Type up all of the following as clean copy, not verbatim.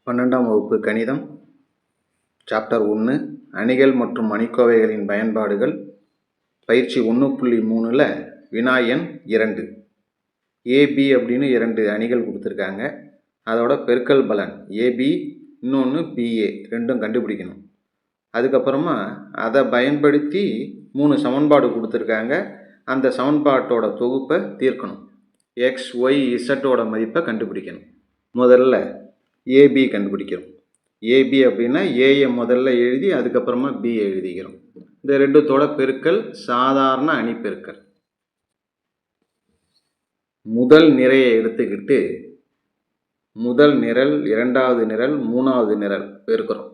12ஆம் வகுப்பு கணிதம் சாப்டர் 1 அணிகள் மற்றும் அணிக்கோவைகளின் பயன்பாடுகள் பயிற்சி 1.3ல் வினா எண் 2 ஏபி அப்படின்னு 2 அணிகள் கொடுத்துருக்காங்க. அதோட பெருக்கல் பலன் ஏபி இன்னொன்று பிஏ ரெண்டும் கண்டுபிடிக்கணும். அதுக்கப்புறமா அதை பயன்படுத்தி 3 சமன்பாடு கொடுத்துருக்காங்க. அந்த சமன்பாட்டோட தொகுப்பை தீர்க்கணும். எக்ஸ் ஒய் இசட்டோட மதிப்பை கண்டுபிடிக்கணும். முதல்ல ஏபி கண்டுபிடிக்கிறோம். ஏபி அப்படின்னா ஏயை முதல்ல எழுதி அதுக்கப்புறமா பி எழுதிக்கிறோம். இந்த ரெண்டுத்தோட பெருக்கல் சாதாரண அணி பெருக்கல். முதல் நிறையை எடுத்துக்கிட்டு முதல் நிரல், இரண்டாவது நிரல், மூணாவது நிரல் பெருக்கிறோம்.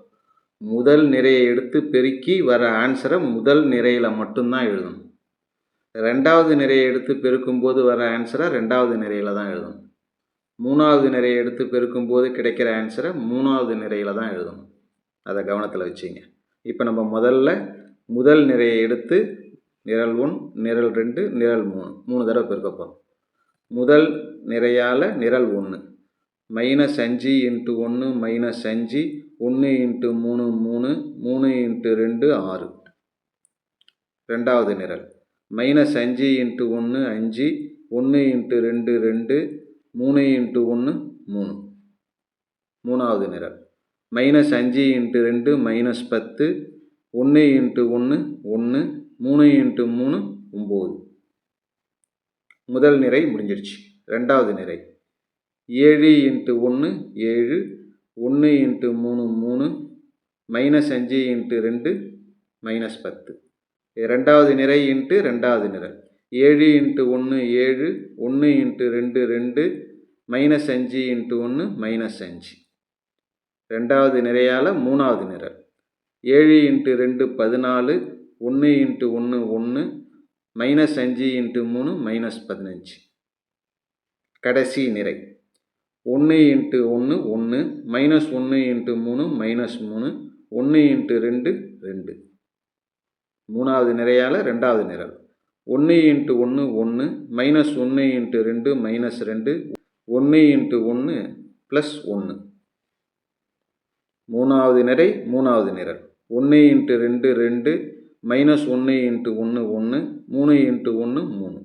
முதல் நிறையை எடுத்து பெருக்கி வர ஆன்சரை முதல் நிறையில் மட்டும்தான் எழுதணும். ரெண்டாவது நிறையை எடுத்து பெருக்கும்போது வர ஆன்சரை ரெண்டாவது நிறையில் தான் எழுதணும். மூணாவது நிறையை எடுத்து பெருக்கும்போது கிடைக்கிற ஆன்சரை மூணாவது நிறையில் தான் எழுதணும். அதை கவனத்தில் வச்சுங்க. இப்போ நம்ம முதல் நிறையை எடுத்து நிரல் 1, நிரல் 2, நிரல் 3 தடவை பெருக்க போகிறோம். முதல் நிறையால் நிரல் 1 -5 × 1 -5 1 × 3 3 3 × 2 6. ரெண்டாவது நிரல் -5 × 1 5 1 × 2 2 3 × 1 3. மூணாவது நிரல் -5 × 2 -10 1 × 1 1 3 × 3 9. முதல் நிரை முடிஞ்சிடுச்சு. ரெண்டாவது நிரை 7 × 1 7 1 × 3 3 -5 × 2 -10. ரெண்டாவது நிரை இன்ட்டு ரெண்டாவது நிரல் 7 × 1 7 1 × 2 2 -5 × 1 -5. ரெண்டாவது நிறையால் மூணாவது நிரல் 7 × 2 14 1 × 1 1 -5 × 3 -15. கடைசி நிரை 1 × 1 1 -1 × 3 -3 1 × 2 2. மூணாவது நிறையால் ரெண்டாவது நிரல் 1 × 1 1 -1 × 2 -2 1 × 1 +1. மூணாவது நிரை மூணாவது நிரல் 1 × 2 2 -1 × 1 1 3 × 1 3.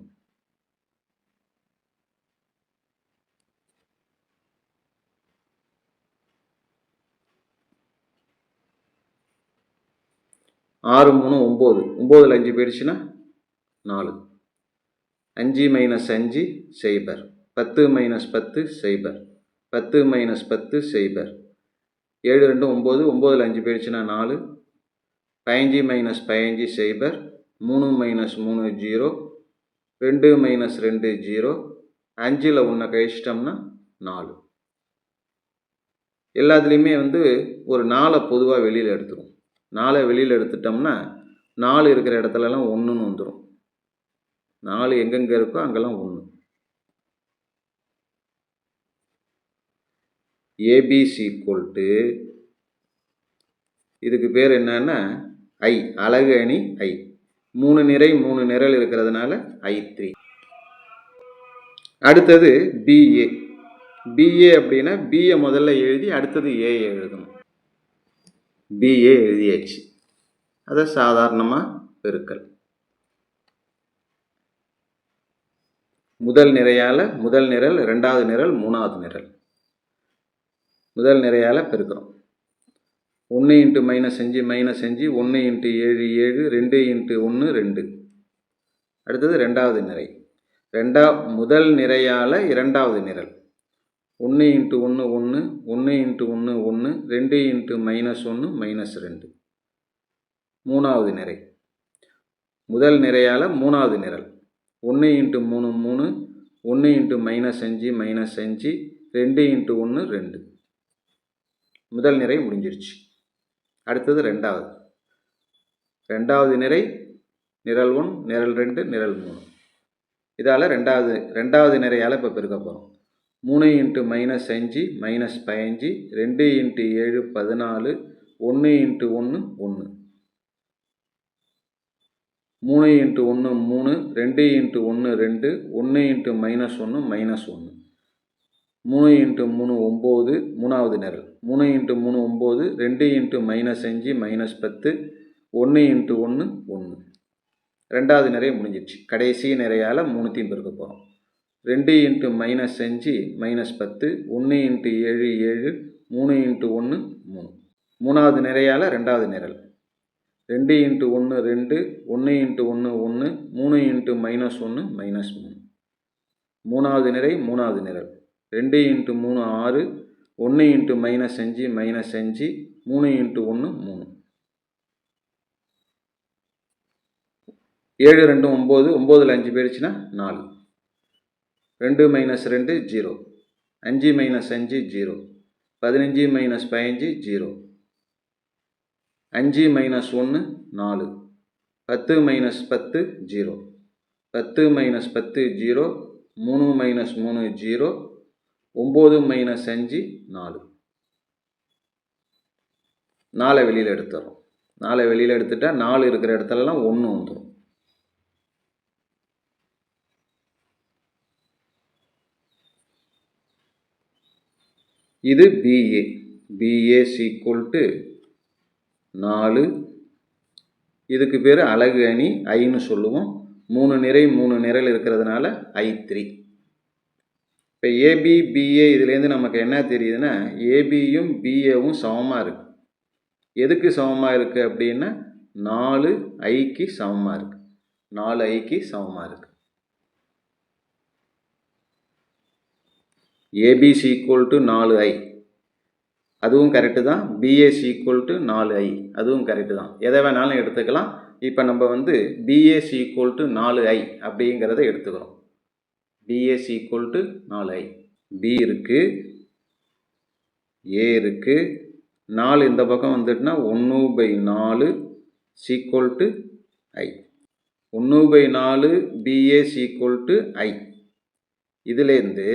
ஆறு 3 9 9ல் 5 போயிடுச்சுன்னா 4. 5 - 5 0 10 - 10 0 10 10 - 10 0. 7 2 9 9ல் 5 போயிடுச்சுன்னா 4. 15 - 15 0 3 - 3 0 2 - 2 0 5ல் 1 கழிச்சிட்டோம்னா 4. எல்லாத்துலேயுமே ஒரு 4 பொதுவாக வெளியில் எடுத்துரும். 4 வெளியில் எடுத்துட்டோம்னா 4 இருக்கிற இடத்துலலாம் 1ன்னு வந்துடும். 4 எங்கெங்கே இருக்கோ அங்கெல்லாம் 1. ஏபிசி = இதுக்கு பேர் என்னன்னா ஐ, அலகு அணி ஐ. 3 நிரை 3 நிரல் இருக்கிறதுனால I3. அடுத்தது பிஏ. பிஏ அப்படின்னா பிஏ முதல்ல எழுதி அடுத்தது ஏ எழுதணும். பிஏ எழுதியாச்சு. அதை சாதாரணமாக பெருக்கல். முதல் நிறையால் முதல் நிரல், ரெண்டாவது நிரல், மூணாவது நிரல். முதல் நிறையால் பெருக்கிறோம். 1 × -5 -5 1 × 7 7 2 × 1 2. அடுத்தது ரெண்டாவது நிரை. முதல் நிறையால் இரண்டாவது நிரல் 1 × 1 1 1 × 1 1 2 × -1 -2. மூணாவது நிரை. முதல் நிறையால் மூணாவது நிரல் 1 × 3 3 1 × -5 -5 2 × 1 2. முதல் நிரை முடிஞ்சிருச்சு. அடுத்தது ரெண்டாவது நிரை நிரல் 1 நிரல் 2 நிரல் 3. இதால் ரெண்டாவது நிறையால் இப்போ பெருக்க போகிறோம். 3 × -5 -15 2 × 7 14 1 × 1 1 3 × 1 3 2 × 1 2 1 × -1 -1 3 × 3 9 மூணாவது நிரல் 3 × 3 9, 2 × -5 -10, 1 × 1 1. ரெண்டாவது நிறை முடிஞ்சிடுச்சு. கடைசி நிறையால் மூணுத்தையும் பெருக்க போகிறோம். 2 × -5 -10, 1 × 7 7, 3 × 1 3. மூணாவது நிறையால் ரெண்டாவது நிரல். 2 × 1 2, 1 × 1 1, 3 × -1 -3. மூணாவது நிறை மூணாவது நிரல். 2 × 3 6, 1 × -5 -5, 3 × 1 3. 7 2 9, 9ல் 5 போயிடுச்சுன்னா 4. 2 - 2 0, 5 - 5 0, 15 - 15 0, 5 - 1 4, 10 - 10 0, 10 - 10 0, 3 - 3 0, 9 - 5 4. 4 வெளியில் எடுத்துறோம். 4 வெளியில் எடுத்துட்டா 4 இருக்கிற இடத்துலலாம் 1 வந்துடும். இது BA. BA = 4. இதுக்கு பேர் அலகு அணி ஐன்னு சொல்லுவோம். 3 நிறை 3 நிரல் இருக்கிறதுனால I3. இப்போ AB BA இதுலேருந்து நமக்கு என்ன தெரியுதுன்னா, ஏபியும் பிஏவும் சமமாக இருக்குது. எதுக்கு சமமாக இருக்குது அப்படின்னா 4Iக்கு சமமாக இருக்குது. 4Iக்கு சமமாக இருக்குது. ABC = 4I, அதுவும் கரெக்டு தான். BAC = 4I, அதுவும் கரெக்டு தான். எதை வேணாலும் எடுத்துக்கலாம். இப்போ நம்ம BAC = 4I அப்படிங்கிறத எடுத்துக்கிறோம். BAC = 4I. B இருக்குது, A இருக்குது, 4 இந்த பக்கம் வந்துட்டுனா 1/4 = I. 1/4 BAC = I. இதுலேருந்து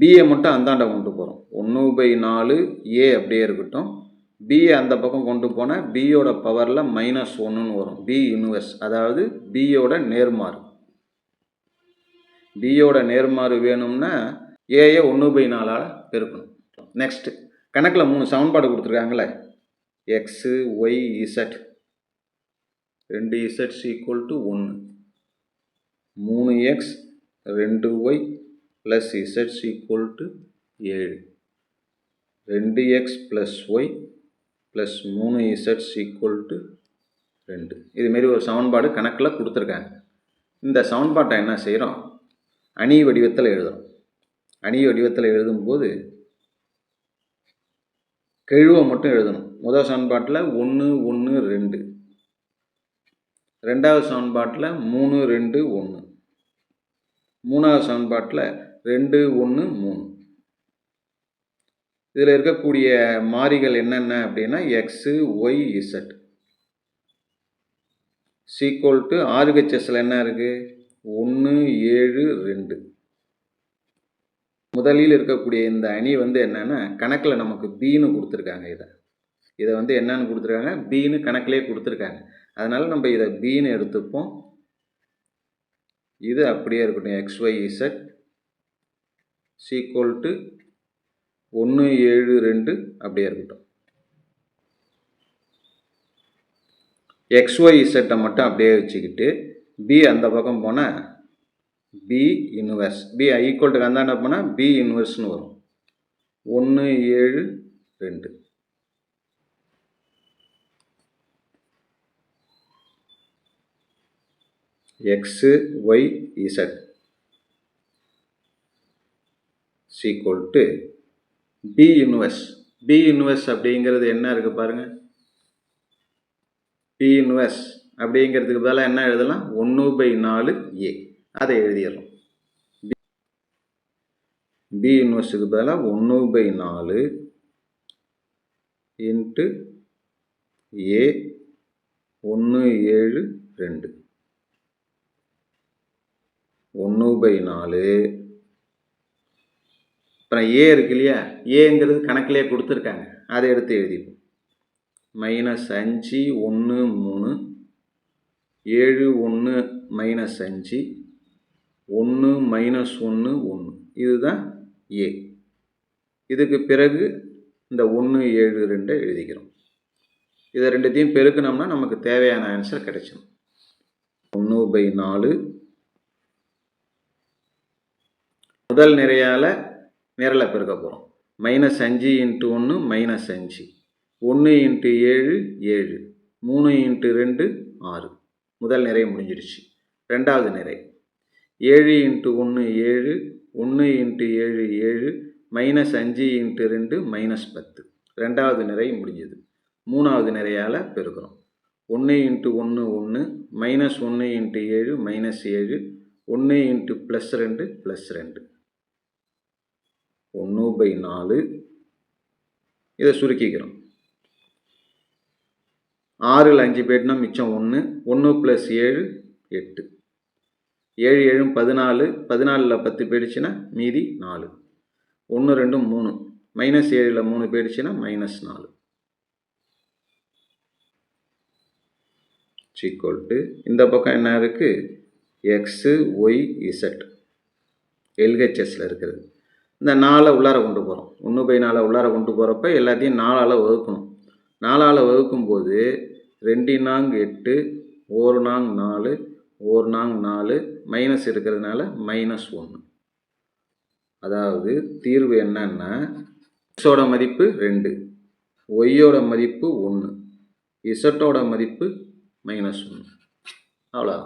பிஏ மட்டும் அந்தாண்ட கொண்டு போகிறோம். 1/4 ஏ அப்படியே இருக்கட்டும். பிஏ அந்த பக்கம் கொண்டு போனால் பியோட பவரில் -1ன்னு வரும். பி இன்வெர்ஸ், அதாவது பியோட நேர்மாறு. பியோட நேர்மாறு வேணும்னா ஏயை 1/4ஆல் பெருக்கணும். நெக்ஸ்ட்டு கணக்கில் 3 சமன்பாடு கொடுத்துருக்காங்களே, x Y Z. 2z = 1, 3x 2y + z = 7, 2x + y + 3z = 2. இதுமாரி ஒரு சமன்பாடு கணக்கில் கொடுத்துருக்காங்க. இந்த சமன்பாட்டை என்ன செய்கிறோம், அணி வடிவத்தில் எழுதுகிறோம். அணி வடிவத்தில் எழுதும்போது கெழுவை மட்டும் எழுதணும். முதல் சமன்பாட்டில் 1 1 2, ரெண்டாவது சமன்பாட்டில் 3 2 1, மூணாவது சமன்பாட்டில் 2 1 3. இதில் இருக்கக்கூடிய மாறிகள் என்னென்ன அப்படின்னா எக்ஸு ஒய் இசட் = RHSல என்ன இருக்குது, 1 7 2. முதலில் இருக்கக்கூடிய இந்த அணி என்னென்னா கணக்கில் நமக்கு பின்னு கொடுத்துருக்காங்க. இதை என்னன்னு கொடுத்துருக்காங்க, பின்னு கணக்கிலே கொடுத்துருக்காங்க. அதனால் நம்ம இதை பின்னு எடுத்துப்போம். இது அப்படியே இருக்கட்டும். XYZ = 1 7 2 அப்படியே இருக்கட்டும். XYZ மட்டும் அப்படியே வச்சுக்கிட்டு பி அந்த பக்கம் போனால் பி இன்வெர்ஸ், பி ஈக்குவல்ட்டுக்கு அந்தாண்ட போனால் பி இன்வெர்ஸ்னு வரும். 1 7 2. X Y Z = P inverse. P inverse அப்படிங்கிறது என்ன இருக்குது பாருங்கள். பி இன்வெர்ஸ் அப்படிங்கிறதுக்கு பதிலாக என்ன எழுதலாம், 1/4 ஏ. அதை எழுதிடலாம். பி இன்வெர்ஸுக்கு பதிலாக 1/4 × ஏ 1 7 2. 1/4. அப்புறம் ஏ இருக்கு இல்லையா, ஏங்கிறது கணக்கிலே கொடுத்துருக்காங்க. அதை எடுத்து எழுதிப்போம். -5 1 3, 7 1 -5, 1 -1 1. இதுதான் ஏ. இதுக்கு பிறகு இந்த 1 7 2 எழுதிக்கிறோம். இதை ரெண்டுத்தையும் பெருக்கினோம்னா நமக்கு தேவையான ஆன்சர் கிடைச்சிடும். 1/4 முதல் நிறையால் நிரலை பெருக்க போகிறோம். -5 × 1 -5, 1 × 7 7, 3 × 2 6. முதல் நிறை முடிஞ்சிடுச்சு. ரெண்டாவது நிறை 7 × 1 7, 1 × 7 7, -5 × 2 -10. ரெண்டாவது நிறை முடிஞ்சது. மூணாவது நிறையால் பெருக்கிறோம். 1 × 1 1, -1 × 7 -7, 1 × +2 +2. 1/4. இதை சுருக்கிக்கிறோம். 6ல் 5 போய்ட்டுனா மிச்சம் 1, 1 + 7 8, 7 7 14, 14ல் 10 போயிடுச்சுன்னா மீதி 4, 1 2 3, -7ல் 3 போயிடுச்சுன்னா -4. இந்த பக்கம் என்ன இருக்குது? x y z LHSல இருக்கிறது. இந்த 4 உள்ளார கொண்டு போகிறோம். 1/4 உள்ளார கொண்டு போகிறப்ப எல்லாத்தையும் 4ஆல் வகுக்கணும். 4ஆல் வகுக்கும்போது 2 4 8, 1 4 4, 1 4 மைனஸ் இருக்கிறதுனால -1. அதாவது தீர்வு என்னன்னா xோட மதிப்பு 2, yயோட மதிப்பு 1, zோட மதிப்பு -1. அவ்வளோ.